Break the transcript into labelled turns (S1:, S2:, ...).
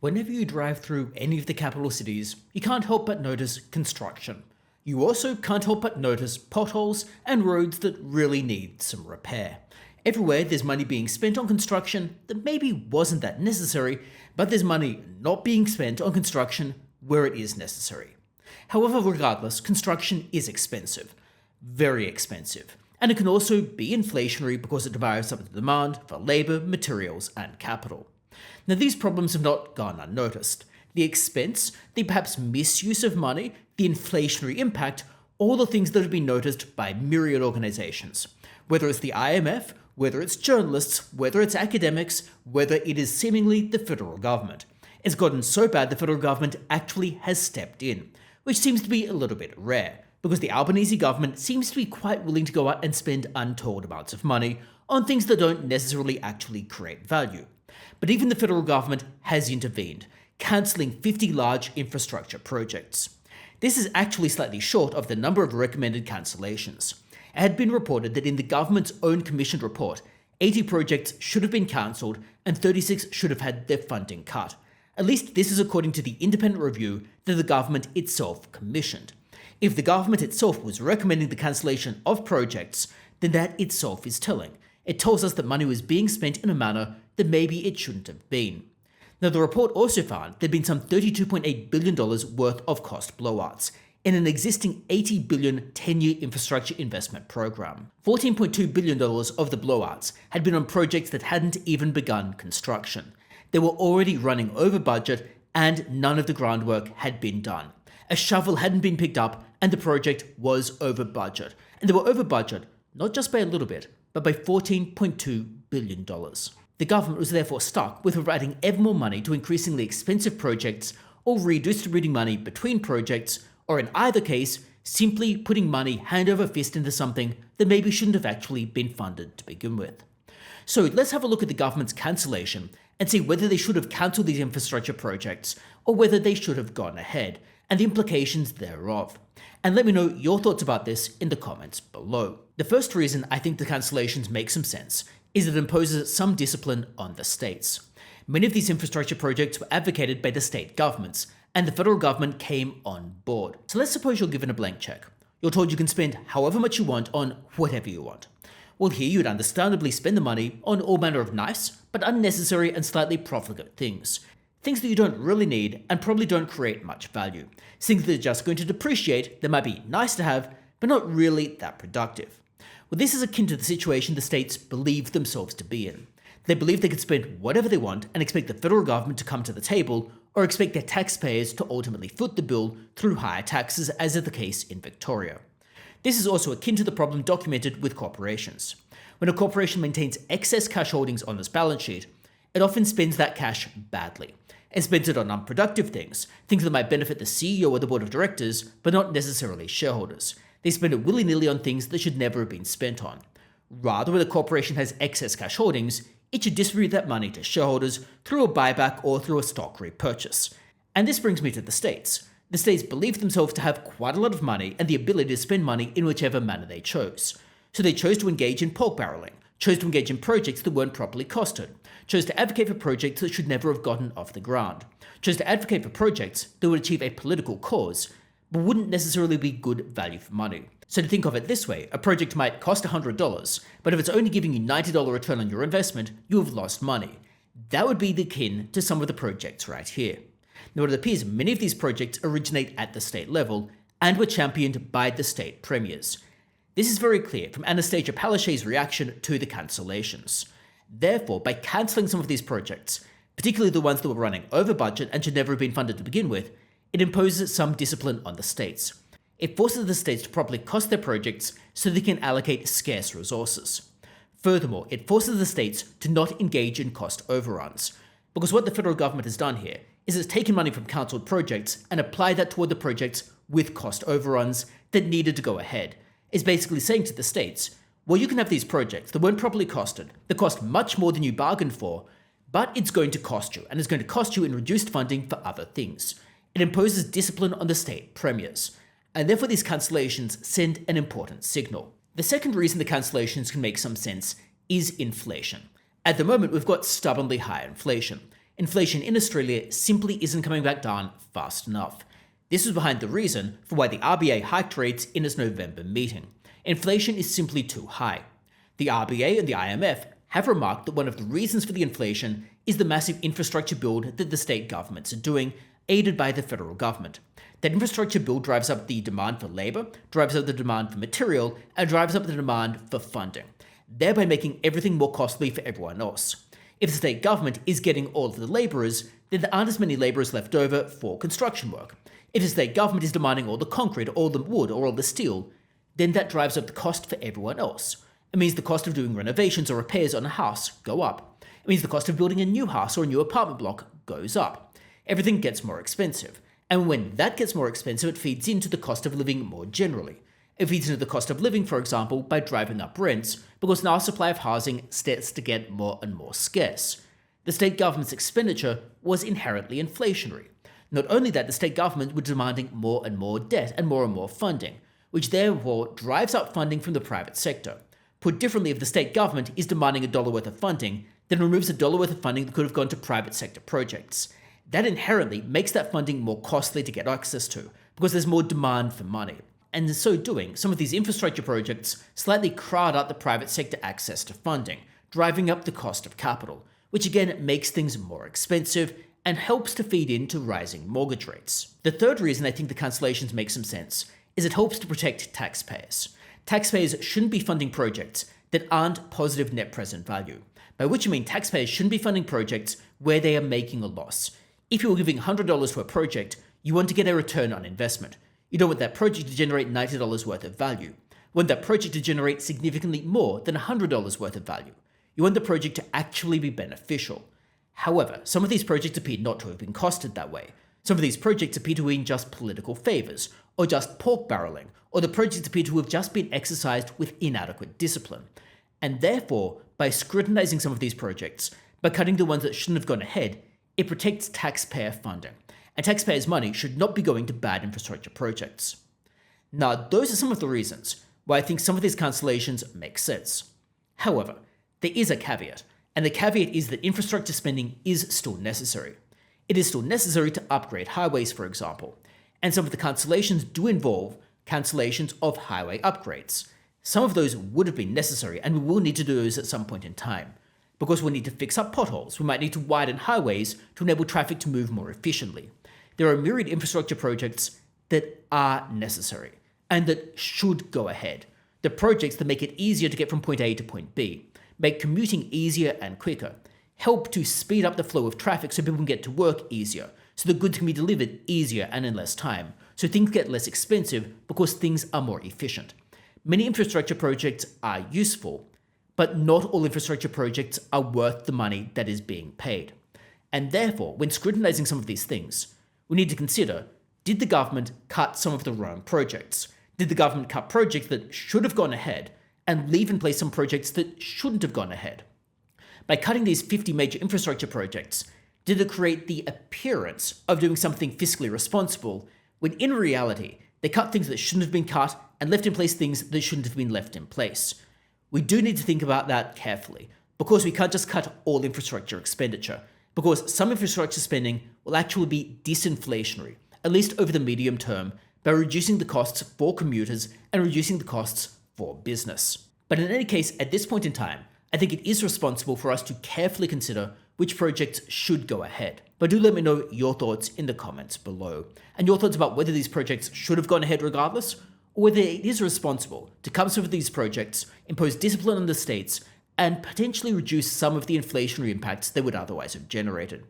S1: Whenever you drive through any of the capital cities, you can't help but notice construction. You also can't help but notice potholes and roads that really need some repair. Everywhere there's money being spent on construction that maybe wasn't that necessary, but there's money not being spent on construction where it is necessary. However, regardless, construction is expensive. Very expensive. And it can also be inflationary because it drives up the demand for labour, materials, and capital. Now, these problems have not gone unnoticed. The expense, the perhaps misuse of money, the inflationary impact, all the things that have been noticed by myriad organisations. Whether it's the IMF, whether it's journalists, whether it's academics, whether it is seemingly the federal government. It's gotten so bad the federal government actually has stepped in, which seems to be a little bit rare, because the Albanese government seems to be quite willing to go out and spend untold amounts of money on things that don't necessarily actually create value. But even the federal government has intervened, cancelling 50 large infrastructure projects. This is actually slightly short of the number of recommended cancellations. It had been reported that in the government's own commissioned report, 80 projects should have been cancelled and 36 should have had their funding cut. At least this is according to the independent review that the government itself commissioned. If the government itself was recommending the cancellation of projects, then that itself is telling. It tells us that money was being spent in a manner that maybe it shouldn't have been. Now, the report also found there'd been some $32.8 billion worth of cost blowouts in an existing $80 billion 10-year infrastructure investment program. $14.2 billion of the blowouts had been on projects that hadn't even begun construction. They were already running over budget and none of the groundwork had been done. A shovel hadn't been picked up and the project was over budget. And they were over budget, not just by a little bit, but by $14.2 billion. The government was therefore stuck with providing ever more money to increasingly expensive projects or redistributing money between projects, or in either case, simply putting money hand over fist into something that maybe shouldn't have actually been funded to begin with. So let's have a look at the government's cancellation and see whether they should have cancelled these infrastructure projects or whether they should have gone ahead, and the implications thereof. And let me know your thoughts about this in the comments below. The first reason I think the cancellations make some sense is that it imposes some discipline on the states. Many of these infrastructure projects were advocated by the state governments, and the federal government came on board. So let's suppose you're given a blank check. You're told you can spend however much you want on whatever you want. Well, here you'd understandably spend the money on all manner of nice, but unnecessary and slightly profligate things. Things that you don't really need and probably don't create much value. Things that are just going to depreciate, that might be nice to have, but not really that productive. Well, this is akin to the situation the states believe themselves to be in. They believe they can spend whatever they want and expect the federal government to come to the table, or expect their taxpayers to ultimately foot the bill through higher taxes, as is the case in Victoria. This is also akin to the problem documented with corporations. When a corporation maintains excess cash holdings on its balance sheet, it often spends that cash badly. It spends it on unproductive things that might benefit the CEO or the board of directors, but not necessarily shareholders. They spend it willy-nilly on things that should never have been spent on. Rather, when a corporation has excess cash holdings, it should distribute that money to shareholders through a buyback or through a stock repurchase. And this brings me to the states. The states believe themselves to have quite a lot of money and the ability to spend money in whichever manner they chose. So they chose to engage in pork barreling, chose to engage in projects that weren't properly costed, chose to advocate for projects that should never have gotten off the ground, chose to advocate for projects that would achieve a political cause, but wouldn't necessarily be good value for money. So to think of it this way, a project might cost $100, but if it's only giving you $90 return on your investment, you have lost money. That would be akin to some of the projects right here. Now, it appears many of these projects originate at the state level and were championed by the state premiers. This is very clear from Anastasia Palaszczuk's reaction to the cancellations. Therefore, by cancelling some of these projects, particularly the ones that were running over budget and should never have been funded to begin with, it imposes some discipline on the states. It forces the states to properly cost their projects so they can allocate scarce resources. Furthermore, it forces the states to not engage in cost overruns, because what the federal government has done here is it's taken money from cancelled projects and applied that toward the projects with cost overruns that needed to go ahead. It's basically saying to the states, well, you can have these projects that weren't properly costed, that cost much more than you bargained for, but it's going to cost you, and it's going to cost you in reduced funding for other things. It imposes discipline on the state premiers, and therefore these cancellations send an important signal. The second reason the cancellations can make some sense is inflation. At the moment, we've got stubbornly high inflation. Inflation in Australia simply isn't coming back down fast enough. This was behind the reason for why the RBA hiked rates in its November meeting. Inflation is simply too high. The RBA and the IMF have remarked that one of the reasons for the inflation is the massive infrastructure build that the state governments are doing, aided by the federal government. That infrastructure build drives up the demand for labour, drives up the demand for material, and drives up the demand for funding, thereby making everything more costly for everyone else. If the state government is getting all of the labourers, then there aren't as many labourers left over for construction work. If the state government is demanding all the concrete, all the wood, or all the steel, then that drives up the cost for everyone else. It means the cost of doing renovations or repairs on a house go up. It means the cost of building a new house or a new apartment block goes up. Everything gets more expensive. And when that gets more expensive, it feeds into the cost of living more generally. It feeds into the cost of living, for example, by driving up rents, because now supply of housing starts to get more and more scarce. The state government's expenditure was inherently inflationary. Not only that, the state government was demanding more and more debt and more funding, which therefore drives up funding from the private sector. Put differently, if the state government is demanding $1 worth of funding, then removes $1 worth of funding that could have gone to private sector projects. That inherently makes that funding more costly to get access to, because there's more demand for money. And in so doing, some of these infrastructure projects slightly crowd out the private sector access to funding, driving up the cost of capital, which again makes things more expensive and helps to feed into rising mortgage rates. The third reason I think the cancellations make some sense is it helps to protect taxpayers. Taxpayers shouldn't be funding projects that aren't positive net present value, by which I mean taxpayers shouldn't be funding projects where they are making a loss. If you were giving $100 to a project, you want to get a return on investment. You don't want that project to generate $90 worth of value. You want that project to generate significantly more than $100 worth of value. You want the project to actually be beneficial. However, some of these projects appear not to have been costed that way. Some of these projects appear to win just political favours, or just pork barrelling, or the projects appear to have just been exercised with inadequate discipline. And therefore, by scrutinising some of these projects, by cutting the ones that shouldn't have gone ahead, it protects taxpayer funding. And taxpayers' money should not be going to bad infrastructure projects. Now, those are some of the reasons why I think some of these cancellations make sense. However, there is a caveat, and the caveat is that infrastructure spending is still necessary. It is still necessary to upgrade highways, for example, and some of the cancellations do involve cancellations of highway upgrades. Some of those would have been necessary, and we will need to do those at some point in time. Because we'll need to fix up potholes, we might need to widen highways to enable traffic to move more efficiently. There are myriad infrastructure projects that are necessary and that should go ahead. The projects that make it easier to get from point A to point B, make commuting easier and quicker, help to speed up the flow of traffic so people can get to work easier, so the goods can be delivered easier and in less time, so things get less expensive because things are more efficient. Many infrastructure projects are useful, but not all infrastructure projects are worth the money that is being paid. And therefore, when scrutinising some of these things, we need to consider, did the government cut some of the wrong projects? Did the government cut projects that should have gone ahead and leave in place some projects that shouldn't have gone ahead? By cutting these 50 major infrastructure projects, did it create the appearance of doing something fiscally responsible, when in reality, they cut things that shouldn't have been cut and left in place things that shouldn't have been left in place? We do need to think about that carefully, because we can't just cut all infrastructure expenditure, because some infrastructure spending will actually be disinflationary, at least over the medium term, by reducing the costs for commuters and reducing the costs for business. But in any case, at this point in time, I think it is responsible for us to carefully consider which projects should go ahead. But do let me know your thoughts in the comments below, and your thoughts about whether these projects should have gone ahead regardless, or whether it is responsible to come some of these projects, impose discipline on the states, and potentially reduce some of the inflationary impacts they would otherwise have generated.